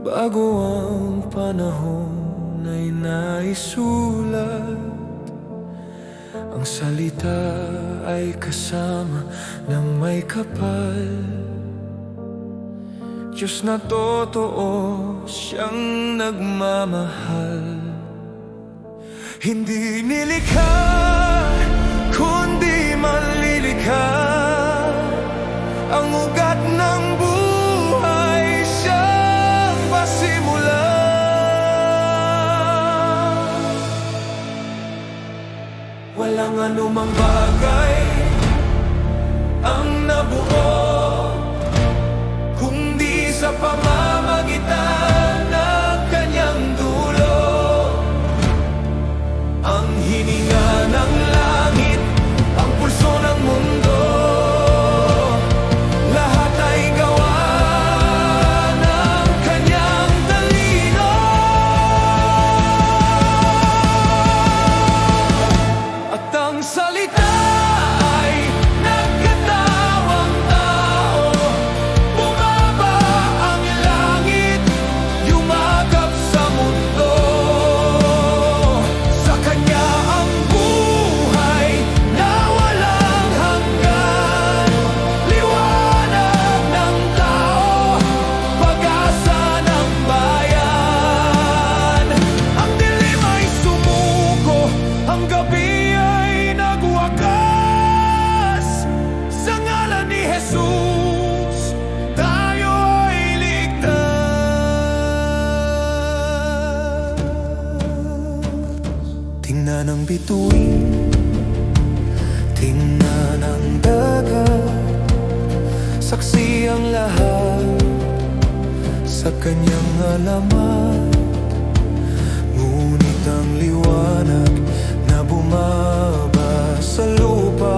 Bago ang panahon ay naisulat, ang salita ay kasama ng may kapal. Diyos na totoo, siyang nagmamahal. Hindi nilikha, kundi manlilikha. Ang ugat ng buhay siyang pasimula. Walang anumang bagay ang nabuo kundi sa pamamagitan ng kanyang dulo. Ang hininga ng langit, ang pulso ng mundo, lahat ay gawa ng kanyang talino. At ang salita ay nagkatawang tao. Bumaba ang langit, yumakap sa mundo. Sa kanya ang buhay na walang hanggan. Liwanag ng tao, pag-asa ng bayan. Ang dilim ay sumuko, ang gabi ay nagwakas. Sa ngalan ni Jesus, tayo ay ligtas. Tingnan ang bituin, tingnan ang dagat, saksi ang lahat sa kanyang alamat. Ngunit ang liwanag na bumaba sa lupa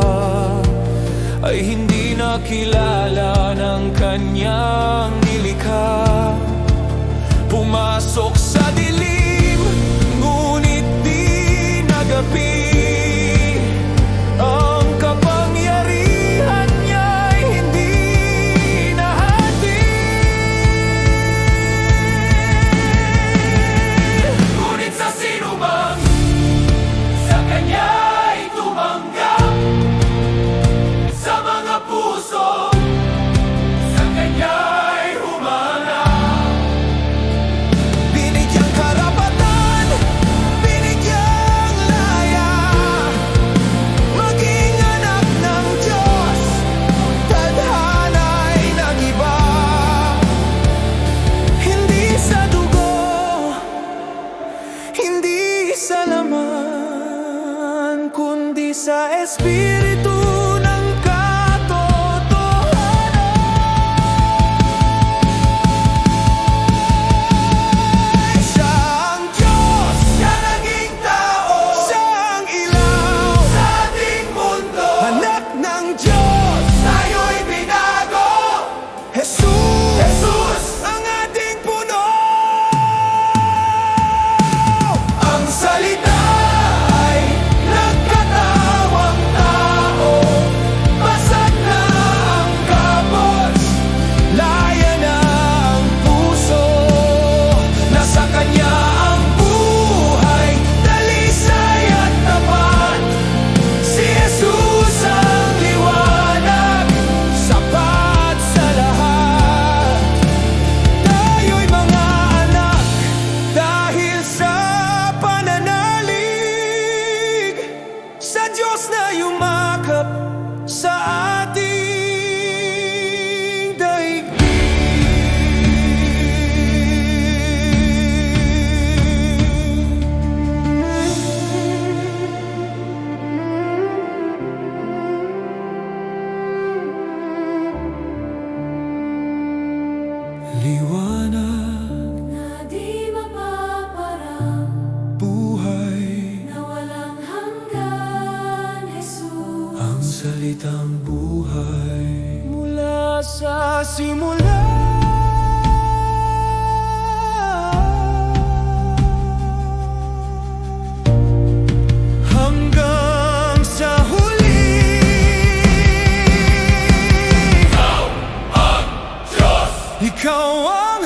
ay hindi nakilala ng kanyang nilikha. Pumasok sa dilim, ngunit di nagapi. Ang kapangyarihan niya'y hindi nahati. Ngunit sa sinumang sa kanya'y tumanggap, sa mga puso sa kanya'y humanap, binigyang karapatan, binigyang laya, maging anak ng Diyos. Tadhana'y nag-iba, hindi sa dugo, hindi sa laman, kundi sa Espiritu ng katotohanan. Siya ang Diyos, siya naging tao, siya ang ilaw sa ating mundo. Anak ng Diyos, tayo'y binago. Jesus, ang ating puno. Ang salita ay nagkatawang tao. Basag na ang kapos, laya na ang puso. Nasa kanya ang buhay, dalisay at tapat. Si Jesus ang liwanag, sapat sa lahat. Tayo'y mga anak dahil sa pananalig sa Diyos na yumakap sa ating daigdig. Liwanag na di mapaparang, buhay, na walang hanggan, Jesus. ang salitang buhay mula sa simula. Hanggang sa huli. Ikaw ang